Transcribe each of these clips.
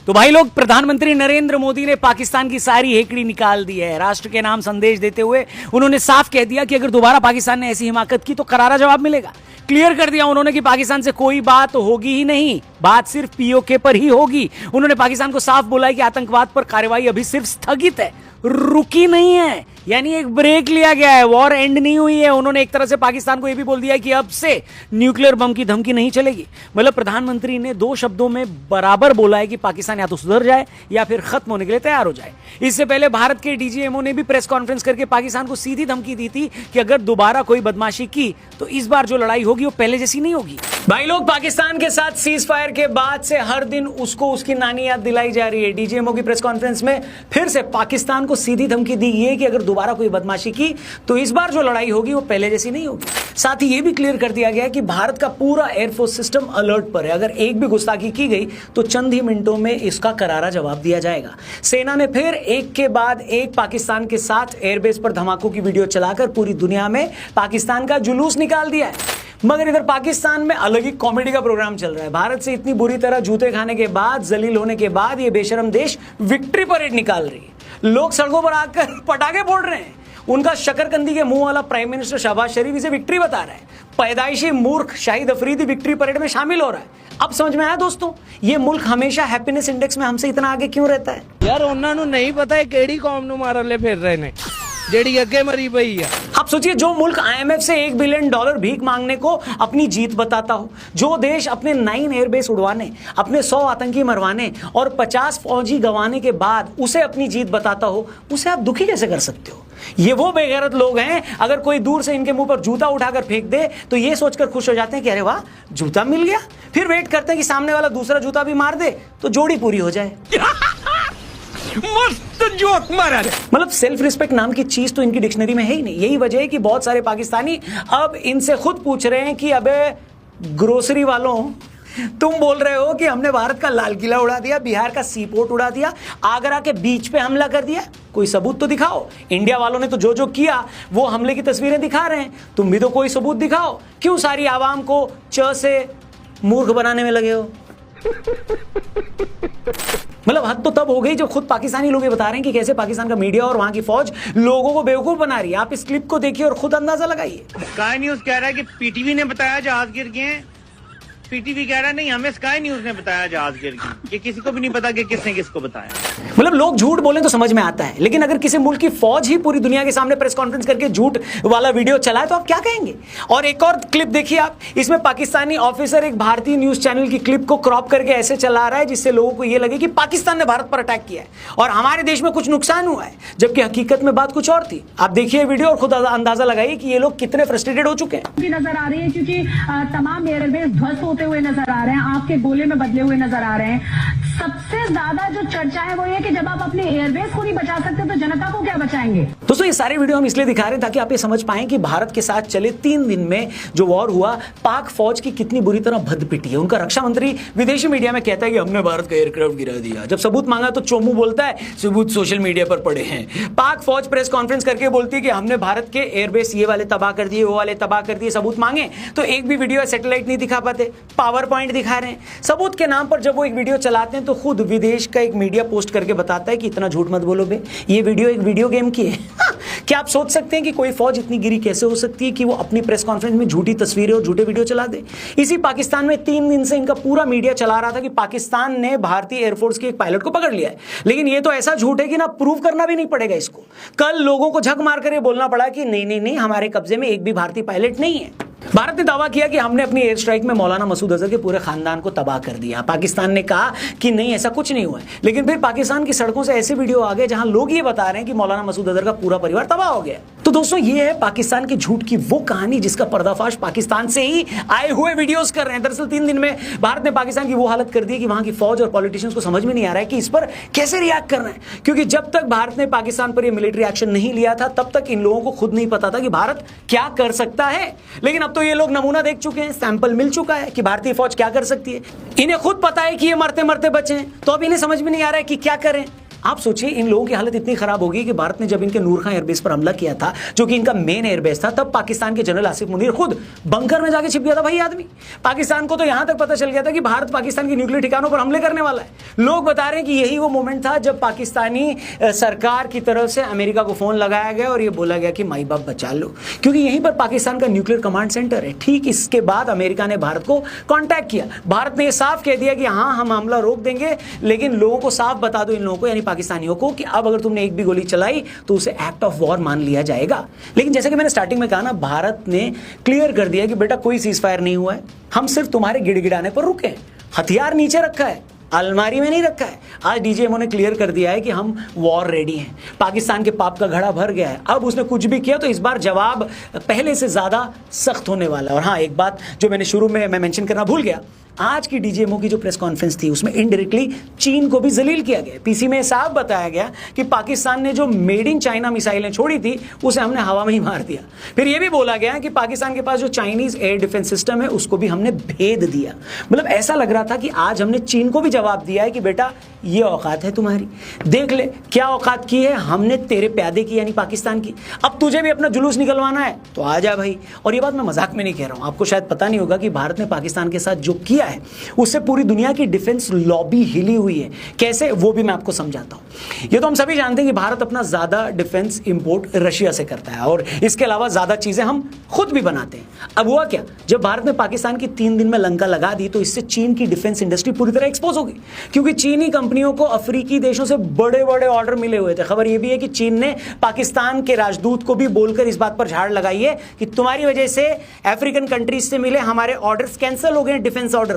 तो भाई लोग, प्रधानमंत्री नरेंद्र मोदी ने पाकिस्तान की सारी हेकड़ी निकाल दी है। राष्ट्र के नाम संदेश देते हुए उन्होंने साफ कह दिया कि अगर दोबारा पाकिस्तान ने ऐसी हिमाकत की तो करारा जवाब मिलेगा। क्लियर कर दिया उन्होंने कि पाकिस्तान से कोई बात होगी ही नहीं, बात सिर्फ पीओके पर ही होगी। उन्होंने पाकिस्तान को साफ बोला है कि आतंकवाद पर कार्रवाई अभी सिर्फ स्थगित है, रुकी नहीं है, यानी एक ब्रेक लिया गया है, वॉर एंड नहीं हुई है। उन्होंने एक तरह से पाकिस्तान को यह भी बोल दिया है कि अब से न्यूक्लियर बम की धमकी नहीं चलेगी। मतलब प्रधानमंत्री ने दो शब्दों में बराबर बोला है कि पाकिस्तान या तो सुधर जाए या फिर खत्म होने के लिए तैयार हो जाए। इससे पहले भारत के डीजीएमओ ने भी प्रेस कॉन्फ्रेंस करके पाकिस्तान को सीधी धमकी दी थी कि अगर दोबारा कोई बदमाशी की तो इस बार जो लड़ाई होगी वो पहले जैसी नहीं होगी। भाई लोग, पाकिस्तान के साथ सीज फायर के बाद से हर दिन उसको उसकी नानी याद दिलाई जा रही है। डीजीएमओ की प्रेस कॉन्फ्रेंस में फिर से पाकिस्तान को सीधी धमकी दी गई है कि अगर दोबारा कोई बदमाशी की तो इस बार जो लड़ाई होगी वो पहले जैसी नहीं होगी। साथ ही ये भी क्लियर कर दिया गया है कि भारत का पूरा एयरफोर्स सिस्टम अलर्ट पर है। अगर एक भी गुस्ताखी की गई तो चंद ही मिनटों में इसका करारा जवाब दिया जाएगा। सेना ने फिर एक के बाद एक पाकिस्तान के साथ एयरबेस पर धमाकों की वीडियो चलाकर पूरी दुनिया में पाकिस्तान का जुलूस निकाल दिया है। मगर इधर पाकिस्तान में अलग ही कॉमेडी का प्रोग्राम चल रहा है। भारत से इतनी बुरी तरह जूते खाने के बाद, जलील होने के बाद ये बेशरम देश विक्ट्री परेड निकाल रही है। लोग सड़कों पर आकर पटाखे फोड़ रहे हैं। उनका शकरकंदी के मुंह वाला प्राइम मिनिस्टर शहबाज शरीफ इसे विक्ट्री बता रहा है। पैदाइशी मूर्ख शाहिद अफरीदी विक्ट्री परेड में शामिल हो रहा है। अब समझ में आया दोस्तों, ये मुल्क हमेशा हैप्पीनेस इंडेक्स में हमसे इतना आगे क्यों रहता है। यार उन्होंने नहीं पता है केड़ी कौम नु मारन ले फिर रहे ने जेड़ी अगे मरी पई है। आप सोचिए, जो मुल्क आईएमएफ से $1 बिलियन भीख मांगने को अपनी जीत बताता हो, जो देश अपने 9 एयरबेस उड़वाने, अपने 100 आतंकी मरवाने और 50 फौजी गंवाने के बाद उसे अपनी जीत बताता हो, उसे आप दुखी कैसे कर सकते हो। ये वो बेगैरत लोग हैं, अगर कोई दूर से इनके मुंह पर जूता उठाकर फेंक दे तो ये सोचकर खुश हो जाते हैं कि अरे वाह, जूता मिल गया। फिर वेट करते हैं कि सामने वाला दूसरा जूता भी मार दे तो जोड़ी पूरी हो जाए। मस्त जोक मारा रे। मतलब सेल्फ रिस्पेक्ट नाम की चीज तो इनकी डिक्शनरी में है ही नहीं। यही वजह है कि बहुत सारे पाकिस्तानी अब इनसे खुद पूछ रहे हैं कि अबे ग्रोसरी वालों, तुम बोल रहे हो कि हमने भारत का लाल किला उड़ा दिया, बिहार का सी पोर्ट उड़ा दिया, आगरा के बीच पे हमला कर दिया, कोई सबूत तो दिखाओ। इंडिया वालों ने तो जो जो किया वो हमले की तस्वीरें दिखा रहे हैं, तुम भी तो कोई सबूत दिखाओ। क्यों सारी आवाम को च से मूर्ख बनाने में लगे हो। मतलब हद तो तब हो गई जब खुद पाकिस्तानी लोग ये बता रहे हैं कि कैसे पाकिस्तान का मीडिया और वहां की फौज लोगों को बेवकूफ बना रही है। आप इस क्लिप को देखिए और खुद अंदाजा लगाइए। स्काई न्यूज कह रहा है कि पीटीवी ने बताया जहाज गिर गए हैं, पीटीवी कह रहा है नहीं, हमें स्काई न्यूज ने बताया जहाज गिर गए। ये किसी को भी नहीं पता कि किसने किसको बताया। मतलब लोग झूठ बोले तो समझ में आता है, लेकिन अगर किसी मुल्क की फौज ही पूरी दुनिया के सामने प्रेस कॉन्फ्रेंस करके झूठ वाला वीडियो चलाए तो आप क्या कहेंगे। और एक और क्लिप देखिए आप, इसमें पाकिस्तानी ऑफिसर एक भारतीय न्यूज चैनल की क्लिप को क्रॉप करके ऐसे चला रहा है जिससे लोगों को यह लगे कि पाकिस्तान ने भारत पर अटैक किया है और हमारे देश में कुछ नुकसान हुआ है, जबकि हकीकत में बात कुछ और थी। आप देखिए वीडियो और खुद अंदाजा लगाइए कि ये लोग कितने फ्रस्ट्रेटेड हो चुके हैं। नजर आ रही है क्योंकि तमाम एयरबेस ध्वस्त होते हुए नजर आ रहे हैं, आपके गोले में बदले हुए नजर आ रहे हैं। सबसे ज्यादा जो चर्चा है वो ये कि जब आप अपने एयरबेस को नहीं बचा सकते तो जनता को क्या बचाएंगे। दोस्तों, ये सारे वीडियो हम इसलिए दिखा रहे हैं ताकि आप ये समझ पाएं कि भारत के साथ चले 3 दिन में जो वॉर हुआ, पाक फौज की कितनी बुरी तरह भद्द पिटी है। उनका रक्षा मंत्री विदेशी मीडिया में कहता है कि हमने भारत का एयरक्राफ्ट गिरा दिया। जब सबूत मांगा तो चोमू बोलता है सबूत सोशल मीडिया पर पड़े हैं। पाक फौज प्रेस कॉन्फ्रेंस करके बोलती है कि हमने भारत के एयरबेस ये वाले तबाह कर दिए, वो वाले तबाह कर दिए। सबूत मांगे तो एक भी वीडियो सैटेलाइट नहीं दिखा पाते, पावर पॉइंट दिखा रहे हैं। सबूत के नाम पर जब वो एक वीडियो चलाते हैं तो खुद विदेश का एक मीडिया पोस्ट करके बताता है कि इतना झूठ मत बोलो बे, ये वीडियो एक वीडियो गेम की है। क्या आप सोच सकते हैं कि कोई फौज इतनी गिरी कैसे हो सकती है कि वो अपनी प्रेस कॉन्फ्रेंस में झूठी तस्वीरें और झूठे वीडियो चला दे। इसी पाकिस्तान में 3 दिन से इनका पूरा मीडिया चला रहा था कि पाकिस्तान ने भारतीय एयरफोर्स के एक पायलट को पकड़ लिया है, लेकिन ये तो ऐसा झूठ है कि ना प्रूव करना भी नहीं पड़ेगा इसको। कल लोगों को झक मारकर ये बोलना पड़ा कि नहीं नहीं नहीं, हमारे कब्जे में एक भी भारतीय पायलट नहीं है। भारत ने दावा किया कि हमने अपनी एयर स्ट्राइक में मौलाना मसूद अजहर के पूरे खानदान को तबाह कर दिया। पाकिस्तान ने कहा कि नहीं, ऐसा कुछ नहीं हुआ है, लेकिन फिर पाकिस्तान की सड़कों से ऐसे वीडियो आ गए जहां लोग ये बता रहे हैं कि मौलाना मसूद अजहर का पूरा परिवार तबाह हो गया। तो दोस्तों, ये है पाकिस्तान के झूठ की वो कहानी जिसका पर्दाफाश पाकिस्तान से ही आए हुए वीडियोस कर रहे हैं। दरअसल 3 दिन में भारत ने पाकिस्तान की वो हालत कर दी कि वहां की फौज और पॉलिटिशियंस को समझ में नहीं आ रहा है कि इस पर कैसे रिएक्ट करना है, क्योंकि जब तक भारत ने पाकिस्तान पर यह मिलिट्री एक्शन नहीं लिया था तब तक इन लोगों को खुद नहीं पता था कि भारत क्या कर सकता है। लेकिन अब तो ये लोग नमूना देख चुके हैं, सैंपल मिल चुका है कि भारतीय फौज क्या कर सकती है। इन्हें खुद पता है कि ये मरते मरते बचे हैं, तो अब इन्हें समझ में नहीं आ रहा है कि क्या करें। आप सोचिए इन लोगों की हालत इतनी खराब होगी कि भारत ने जब इनके नूर खां एयरबेस पर हमला किया था, जो कि इनका मेन एयरबेस था, तब पाकिस्तान के जनरल आसिफ मुनीर खुद बंकर में जाके छिप गया था। भाई आदमी, पाकिस्तान को तो यहां तक पता चल गया था कि भारत पाकिस्तान के न्यूक्लियर ठिकानों पर हमले करने वाला है। लोग बता रहे हैं कि यही वो मोमेंट था जब पाकिस्तानी सरकार की तरफ से अमेरिका को फोन लगाया गया और यह बोला गया कि माई बाप बचा लो, क्योंकि यहीं पर पाकिस्तान का न्यूक्लियर कमांड सेंटर है। ठीक इसके बाद अमेरिका ने भारत को कांटेक्ट किया। भारत ने यह साफ कह दिया कि हाँ, हम हमला रोक देंगे, लेकिन लोगों को साफ बता दो, इन लोगों को यानी पाकिस्तानियों को, कि अब अगर तुमने एक भी गोली चलाई तो उसे एक्ट ऑफ वॉर मान लिया जाएगा। लेकिन जैसे कि मैंने स्टार्टिंग में कहा ना, भारत ने क्लियर कर दिया कि बेटा कोई सीज फायर नहीं हुआ है, हम सिर्फ तुम्हारे गिड़गिड़ाने पर रुके हैं, हथियार नीचे रखा है, अलमारी में नहीं रखा है। आज डीजीएमओ ने क्लियर कर दिया है कि हम वॉर रेडी हैं, पाकिस्तान के पाप का घड़ा भर गया है। अब उसने कुछ भी किया तो इस बार जवाब पहले से ज्यादा सख्त होने वाला है। और हाँ, एक बात जो मैंने शुरू में मैं मेंशन करना भूल गया, आज की डीजीएमओ की जो प्रेस कॉन्फ्रेंस थी उसमें इनडायरेक्टली चीन को भी जलील किया गया। पीसी में साफ बताया गया कि पाकिस्तान ने जो मेड इन चाइना मिसाइलें छोड़ी थी उसे हमने हवा में ही मार दिया। फिर यह भी बोला गया कि पाकिस्तान के पास जो चाइनीज एयर डिफेंस सिस्टम है उसको भी हमने भेद दिया। मतलब ऐसा लग रहा था कि आज हमने चीन को भी जवाब दिया है कि बेटा ये औकात है तुम्हारी, देख ले क्या औकात की है हमने तेरे प्यादे की यानी पाकिस्तान की। अब तुझे भी अपना जुलूस निकलवाना है तो आ जा भाई। और ये बात मैं मजाक में नहीं कह रहा हूं, आपको शायद पता नहीं होगा कि भारत ने पाकिस्तान के साथ जो किया है उससे पूरी दुनिया की डिफेंस लॉबी हिली हुई है। कैसे, वो भी मैं आपको समझाता हूं। ये तो हम सभी जानते हैं कि भारत अपना ज्यादा डिफेंस इंपोर्ट रशिया से करता है और इसके अलावा ज्यादा चीजें हम खुद भी बनाते हैं। अब हुआ क्या, जब भारत ने पाकिस्तान की 3 दिन में लंका लगा दी तो इससे चीन की डिफेंस इंडस्ट्री पूरी तरह एक्सपोज हो गई, क्योंकि चीनी कंपनियों को अफ्रीकी देशों से बड़े बड़े ऑर्डर मिले हुए थे। खबर यह भी है कि चीन ने पाकिस्तान के राजदूत को भी बोलकर इस बात पर झाड़ लगाई है कि तुम्हारी वजह से अफ्रीकन कंट्रीज से मिले हमारे ऑर्डर्स कैंसिल हो गए, डिफेंस ऑर्डर्स।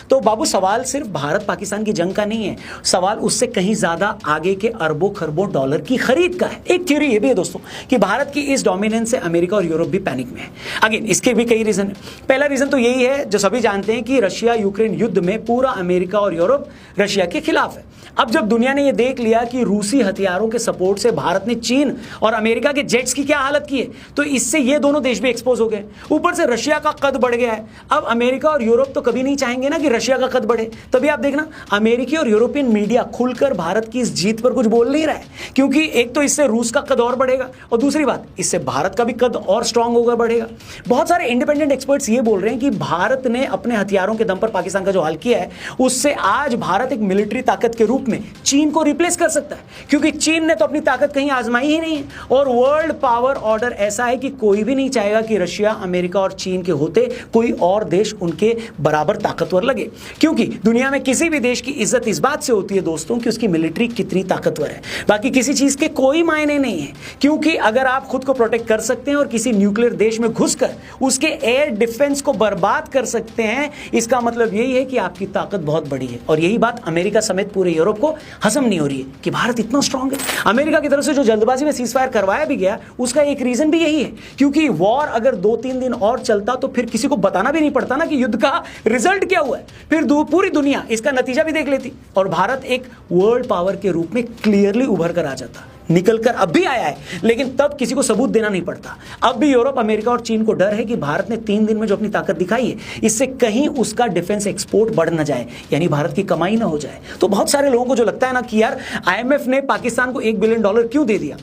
तो बाबू सवाल सिर्फ भारत पाकिस्तान की जंग का नहीं है, सवाल उससे कहीं ज्यादा आगे के अरबों खरबों डॉलर की खरीद का है। एक थ्योरी ये भी है दोस्तों कि भारत की इस डोमिनेंस से अमेरिका और यूरोप भी पैनिक में है। अगेन इसके भी कई रीजन है। पहला रीजन तो यही है जो सभी जानते हैं कि रशिया यूक्रेन युद्ध में पूरा अमेरिका और यूरोप रशिया के खिलाफ है। अब जब दुनिया ने यह देख लिया कि रूसी हथियारों के सपोर्ट से भारत ने चीन और अमेरिका के जेट्स की क्या हालत की है, तो इससे ये दोनों देश भी एक्सपोज हो गए। ऊपर से रशिया का कद बढ़ गया है। अब अमेरिका और यूरोप तो कभी नहीं चाहेंगे ना कि रशिया का कद बढ़े, तभी आप देखना अमेरिकी और यूरोपियन मीडिया खुलकर भारत की इस जीत पर कुछ बोल नहीं रहा है, क्योंकि एक तो इससे रूस का कद और बढ़ेगा और दूसरी बात इससे भारत का भी कद और स्ट्रांग होगा, बढ़ेगा। बहुत सारे इंडिपेंडेंट एक्सपर्ट्स ये बोल रहे हैं कि भारत ने अपने हथियारों के दम पर पाकिस्तान का जो हाल किया है उससे आज भारत एक मिलिट्री ताकत के रूप में चीन को रिप्लेस कर सकता है, क्योंकि चीन ने तो अपनी ताकत कहीं आजमाई ही नहीं है। और वर्ल्ड पावर ऑर्डर ऐसा है कि कोई भी नहीं चाहेगा कि रशिया, अमेरिका और चीन के होते कोई और देश उनके बराबर ताकतवर लगे, क्योंकि दुनिया में किसी भी देश की इज्जत इस बात से होती है दोस्तों कि उसकी मिलिट्री कितनी ताकतवर है, बाकी किसी चीज के कोई मायने नहीं है। क्योंकि अगर आप खुद को प्रोटेक्ट कर सकते हैं और किसी न्यूक्लियर देश में घुसकर उसके एयर डिफेंस को बर्बाद कर सकते हैं, इसका मतलब यही है कि आपकी ताकत बहुत बड़ी है। और यही बात अमेरिका समेत पूरे यूरोप को हजम नहीं हो रही है कि भारत इतना स्ट्रांग है। अमेरिका की तरफ से जो जल्दबाजी में सीज फायर करवाया भी गया उसका एक रीजन भी यही है, क्योंकि वॉर अगर 2-3 दिन और चलता तो फिर किसी को बताना भी नहीं पड़ता ना कि युद्ध का रिजल्ट क्या हुआ है, फिर पूरी दुनिया इसका नतीजा भी देख लेती और भारत एक वर्ल्ड पावर के रूप में क्लियरली उभर कर आ जाता। निकलकर अब भी आया है, लेकिन तब किसी को सबूत देना नहीं पड़ता। अब भी यूरोप, अमेरिका और चीन को डर है कि भारत ने 3 दिन में जो अपनी ताकत दिखाई है इससे कहीं उसका डिफेंस एक्सपोर्ट बढ़ ना जाए, यानी भारत की कमाई ना हो जाए। तो बहुत सारे लोगों को जो लगता है ना कि यार IMF ने पाकिस्तान को $1 बिलियन क्यों दे दिया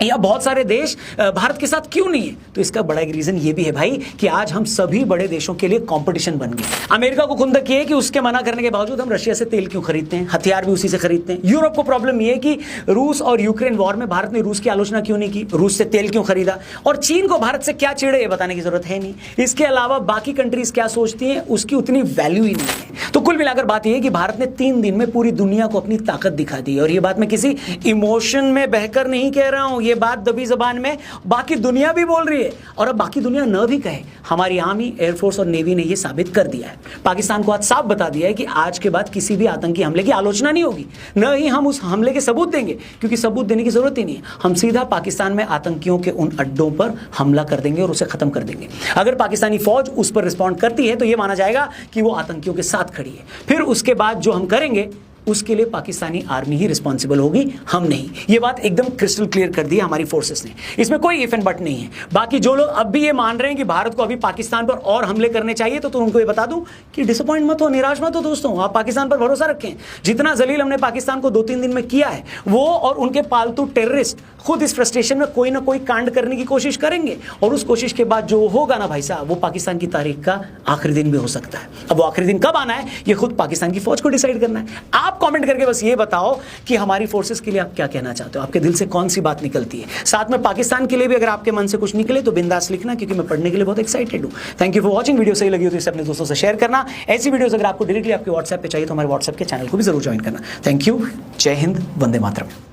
या बहुत सारे देश भारत के साथ क्यों नहीं है, तो इसका बड़ा एक रीजन ये भी है भाई कि आज हम सभी बड़े देशों के लिए कंपटीशन बन गए। अमेरिका को खुंदक ये है कि उसके मना करने के बावजूद हम रशिया से तेल क्यों खरीदते हैं, हथियार भी उसी से खरीदते हैं। यूरोप को प्रॉब्लम ये है कि रूस और यूक्रेन वॉर में भारत ने रूस की आलोचना क्यों नहीं की, रूस से तेल क्यों खरीदा, और चीन को भारत से क्या चिड़े ये बताने की जरूरत है नहीं। इसके अलावा बाकी कंट्रीज क्या सोचती हैं उसकी उतनी वैल्यू ही नहीं है। तो कुल मिलाकर बात यह है कि भारत ने 3 दिन में पूरी दुनिया को अपनी ताकत दिखा दी। और ये बात मैं किसी इमोशन में बहकर नहीं कह रहा हूं, ये बात दबी जबान में बाकी दुनिया भी बोल रही है। और अब बाकी दुनिया न भी कहे, हमारी आर्मी, एयरफोर्स और नेवी ने यह साबित कर दिया है, पाकिस्तान को आज साफ बता दिया है कि आज के बाद किसी भी आतंकी हमले की आलोचना नहीं होगी, न ही हम उस हमले के सबूत देंगे, क्योंकि सबूत देने की जरूरत ही नहीं है। हम सीधा पाकिस्तान में आतंकियों के उन अड्डों पर हमला कर देंगे और उसे खत्म कर देंगे। अगर पाकिस्तानी फौज उस पर रिस्पॉन्ड करती है तो यह माना जाएगा कि वो आतंकियों के साथ खड़ी है। फिर उसके बाद जो हम करेंगे उसके लिए पाकिस्तानी आर्मी ही रिस्पॉन्सिबल होगी, हम नहीं। ये बात एकदम क्रिस्टल क्लियर कर दी है हमारी फोर्सेस ने, इसमें कोई इफ एंड बट नहीं है। बाकी जो लोग अब भी ये मान रहे हैं कि भारत को अभी पाकिस्तान पर और हमले करने चाहिए, तो उनको ये बता दूं कि डिसअपॉइंट मत हो, निराश मत हो दोस्तों, आप पाकिस्तान पर भरोसा रखें। जितना जलील हमने पाकिस्तान को 2-3 दिन में किया है, वो और उनके पालतू टेररिस्ट खुद इस फ्रस्ट्रेशन में कोई ना कोई कांड करने की कोशिश करेंगे, और उस कोशिश के बाद जो होगा ना भाई साहब, वो पाकिस्तान की तारीख का आखिरी दिन भी हो सकता है। अब वो आखिरी दिन कब आना है, ये खुद पाकिस्तान की फौज को डिसाइड करना है। आप कमेंट करके बस ये बताओ कि हमारी फोर्सेस के लिए आप क्या कहना चाहते हो, आपके दिल से कौन सी बात निकलती है। साथ में पाकिस्तान के लिए भी अगर आपके मन से कुछ निकले तो बिंदास लिखना, क्योंकि मैं पढ़ने के लिए बहुत एक्साइटेड हूं। Thank you for watching. Video सही लगी हो तो इसे अपने दोस्तों से शेयर करना। ऐसी वीडियोस अगर आपको डायरेक्टली आपके व्हाट्सएप पे चाहिए तो हमारे व्हाट्सएप के चैनल को भी जरूर ज्वाइन करना। Thank you. जय हिंद, वंदे मातरम।